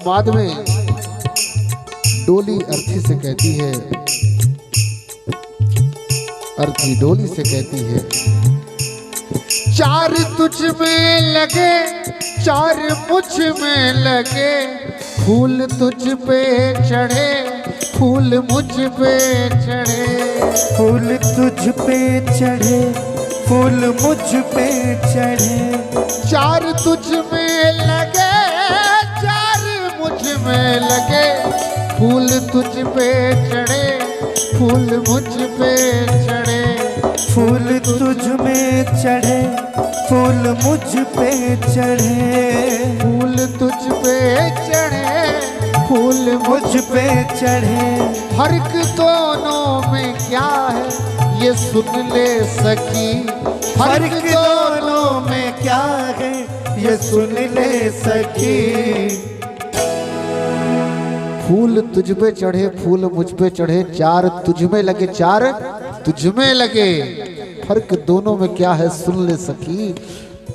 बाद में डोली अर्थी से कहती है, अर्थी डोली से कहती है, चार तुझ में लगे चार मुझ में लगे, फूल तुझ पे चढ़े फूल मुझ पे चढ़े, फूल तुझ पे चढ़े फूल मुझ पे चढ़े, चार तुझ में लगे चार मुझ में लगे, फूल तुझ पे चढ़े फूल मुझ पे चढ़े, फूल तुझ में चढ़े फूल मुझ पे चढ़े, फूल तुझ पे चढ़े फूल मुझ पे चढ़े। फर्क दोनों में क्या है ये सुन ले सखी, फर्क दोनों में क्या है ये सुन ले सखी। फूल तुझ पे चढ़े फूल मुझ पे चढ़े, चार तुझ में लगे चार तुझ में लगे, फर्क दोनों में क्या है सुन ले सखी।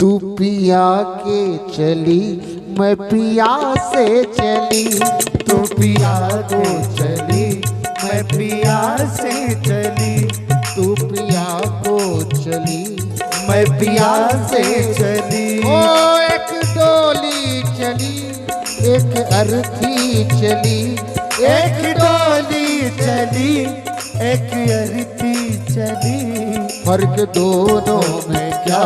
तू पिया के चली मैं पिया से चली, तू पिया को चली मैं पिया से चली, तू पिया को चली मैं पिया से चली। ओ एक डोली चली एक अर्थी चली, एक डोली चली एक अर्थी चली, फर्क दोनों में क्या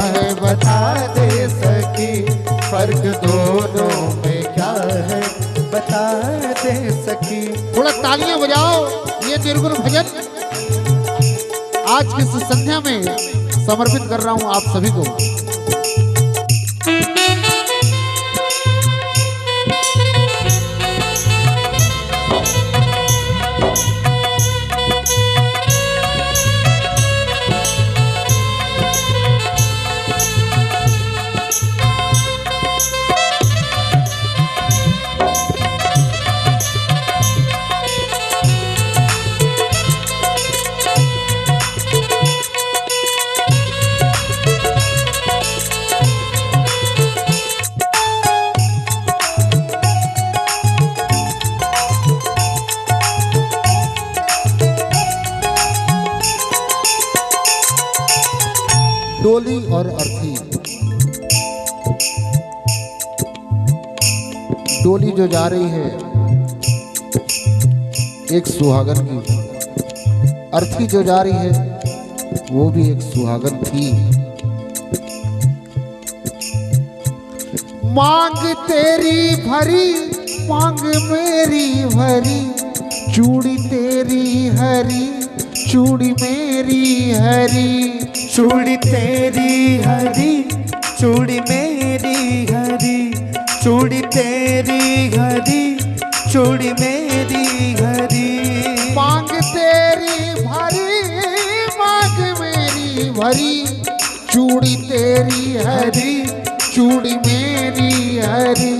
है बता दे सकी। फर्क दोनों में क्या है बता दे सकी। थोड़ा तालियां बजाओ, ये निर्गुण भजन आज की इस संध्या में समर्पित कर रहा हूं आप सभी को। डोली और अर्थी, डोली जो जा रही है एक सुहागन की, अर्थी जो जा रही है वो भी एक सुहागन थी। मांग तेरी भरी मांग मेरी भरी, चूड़ी तेरी हरी चूड़ी मेरी हरी, चूड़ी तेरी हरी चूड़ी मेरी हरी, चूड़ी तेरी हरी चूड़ी मेरी हरी। मांग तेरी भरी मांग मेरी भरी, चूड़ी तेरी हरी चूड़ी मेरी हरी,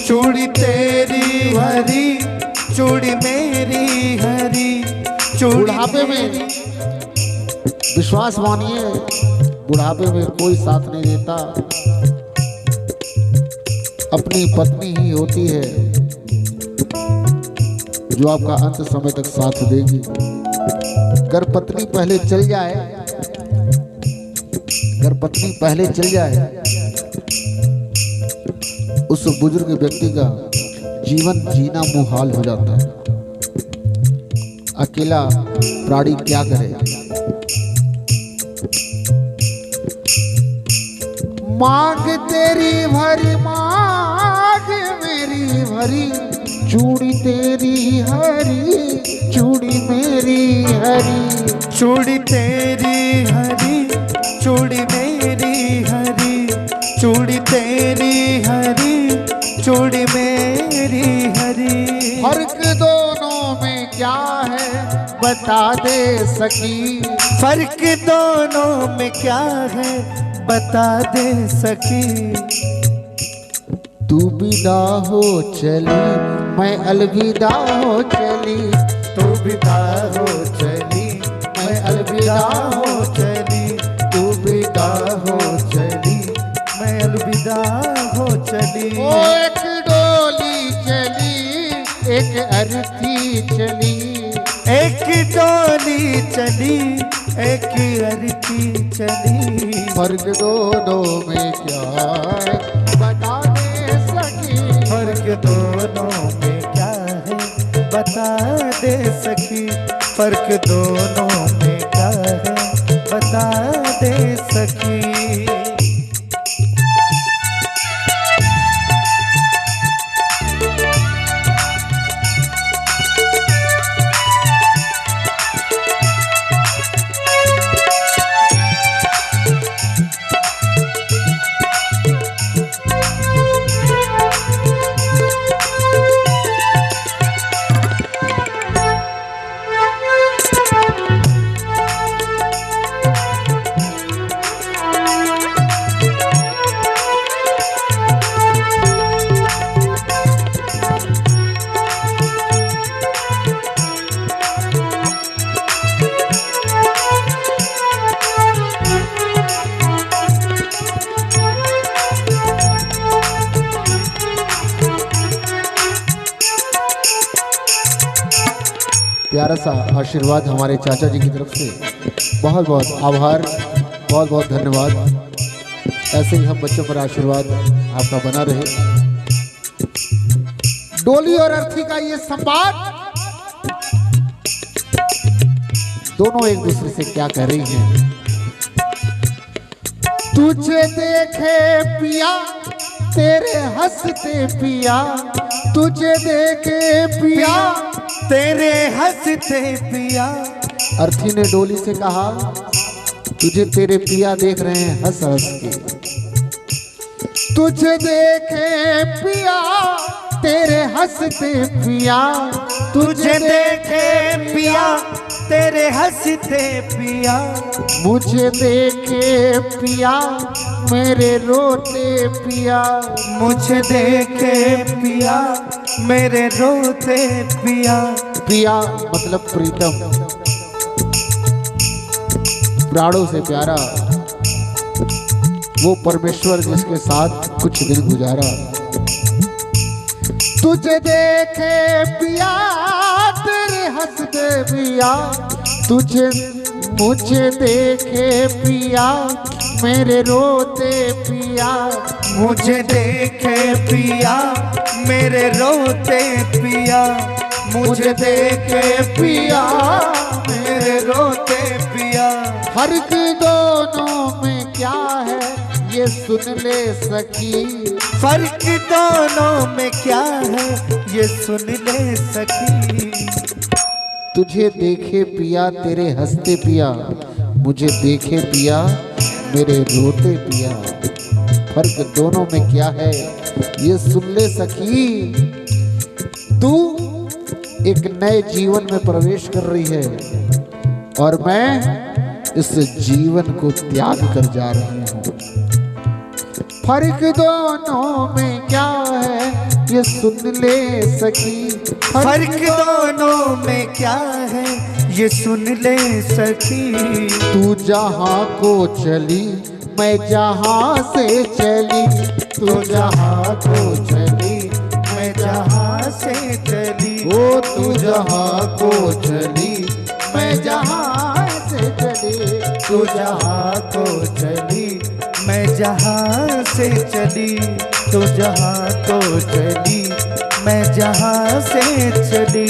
चूड़ी तेरी हरी चूड़ी मेरी हरी। बुढ़ापे में विश्वास मानिए, बुढ़ापे में कोई साथ नहीं देता, अपनी पत्नी ही होती है जो आपका अंत समय तक साथ देगी। अगर पत्नी पहले चल जाए, अगर पत्नी पहले चल जाए, उस बुजुर्ग व्यक्ति का जीवन जीना मुहाल हो जाता है। अकेला प्राणी क्या करे। मांग तेरी भरी मांग मेरी भरी, चूड़ी तेरी हरी चूड़ी मेरी हरी, चूड़ी तेरी हरी चूड़ी मेरी हरी, चूड़ी तेरी हरी चूड़ी मेरी हरी। फर्क दोनों में क्या है बता दे सकी, फर्क दोनों में क्या है बता दे सकी। तू विदा हो चली मैं अलविदा हो चली, तू विदा हो चली मैं अलविदा हो चली, तू विदा हो चली मैं अलविदा हो चली। ओ एक डोली एक अर्थी चली, एक डोली चली, एक अर्थी चली। फर्क दोनों में क्या है बता दे सकी, फर्क दोनों में क्या है बता दे सकी, फर्क दोनों में क्या है बता दे सकी। प्यारा सा आशीर्वाद हमारे चाचा जी की तरफ से, बहुत बहुत आभार, बहुत बहुत धन्यवाद। ऐसे ही हम बच्चों पर आशीर्वाद आपका बना रहे। डोली और अर्थी का ये संवाद दोनों एक दूसरे से क्या कह रही हैं। तुझे देखे पिया तेरे हंसते पिया, तुझे देखे पिया तेरे हंसते पिया। अर्थी ने डोली से कहा तुझे तेरे पिया देख रहे हैं हंस हंस के, तुझे देखे पिया तेरे हंसते पिया, तुझे देखे पिया तेरे हंसते पिया। मुझे देखे पिया मेरे रोते पिया, मुझे देखे पिया मेरे रोते पिया। पिया मतलब प्रीतम, प्राणों से प्यारा, वो परमेश्वर जिसके साथ कुछ दिन गुजारा। तुझे देखे पिया तेरे हंसते पिया, तुझे मुझे देखे पिया मेरे रोते पिया। मुझे देखे पिया मेरे रोते पिया। मुझे देखे पिया मेरे रोते पिया। फर्क दोनों में क्या है ये सुन ले सखी, फर्क दोनों में क्या है ये सुन ले सकी। तुझे देखे पिया तेरे हंसते पिया, मुझे देखे पिया मेरे रोते पिया। फर्क दोनों में क्या है ये सुन ले सखी। तू एक नए जीवन में प्रवेश कर रही है और मैं इस जीवन को त्याग कर जा रही हूँ। फर्क दोनों में क्या है ये सुन ले सखी। फर्क दोनों में क्या है ये सुन ले सकी। तू जहाँ को चली मैं जहाँ से चली, तू जहाँ को चली मैं जहाँ से चली। ओ तू जहाँ को चली मैं जहाँ से चली, तू जहाँ को चली मैं जहाँ से चली। तू जहाँ को चली मैं जहाँ से चली।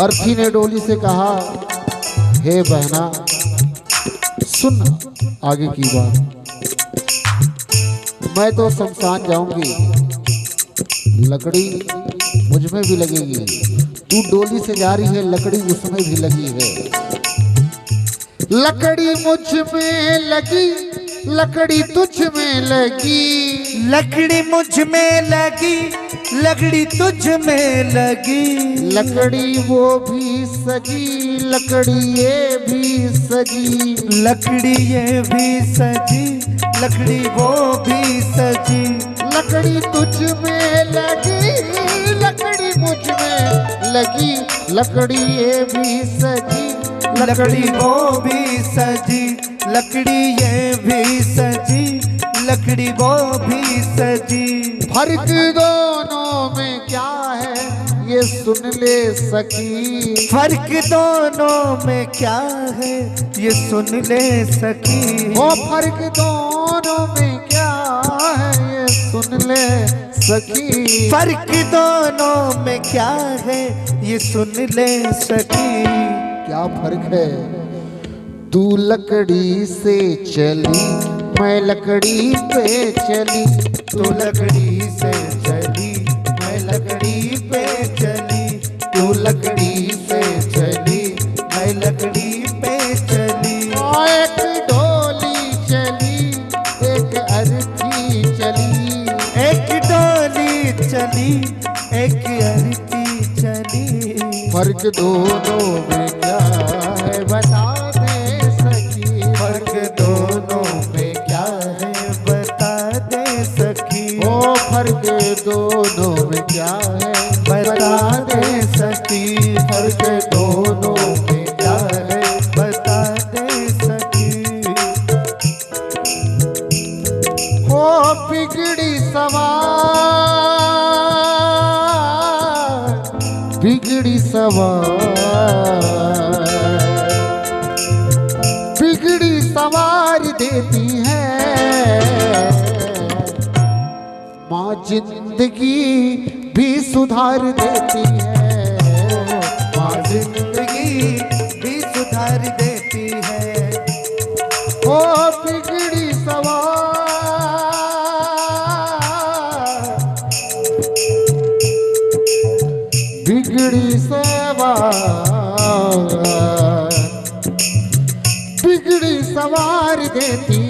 अर्थी ने डोली से कहा, हे बहना सुन आगे की बात, मैं तो शमशान जाऊंगी, लकड़ी मुझ में भी लगेगी, तू डोली से जा रही है, लकड़ी उसमें भी लगी है। लकड़ी मुझ में लगी, लकड़ी तुझ में लगी, लकड़ी मुझ में लगी, लकड़ी तुझ में लगी, लकड़ी वो भी सजी, लकड़ी ये भी सजी, लकड़ी ये भी सजी, लकड़ी वो भी सजी, लकड़ी तुझ में लगी, लकड़ी मुझ में लगी, लकड़ी ये भी सजी, लकड़ी वो भी सजी, लकड़ी ये भी सजी, लकड़ी वो भी सजी। फर्क दोनों में क्या है ये सुन ले सखी, फर्क दोनों में क्या है ये सुन ले सखी। ओ फर्क दोनों में क्या है ये सुन ले सखी, फर्क दोनों में क्या है ये सुन ले सखी। क्या फर्क है, तू लकड़ी से चली, मैं लकड़ी पे चली, तू लकड़ी से चली, मैं लकड़ी पे चली, तू लकड़ी से चली, मैं लकड़ी पे चली। एक डोली चली, एक अर्थी चली, एक डोली चली, एक अर्थी चली। फर्क दोनों में क्या है बता दे सखी, फर्क दोनों में क्या है बता दे सखी। ओ फर्क दोनों में क्या है बता दे सखी, फर्क दोनों में क्या है बता दे सखी। ओ बिगड़ी सवार, बिगड़ी सवार, बिगड़ी सवार देती है माँ, जिंदगी भी सुधार देती है माँ, जिंदगी भी सुधार देती है। ओ बिगड़ी सवार, बिगड़ी सवार, बिगड़ी सवार देती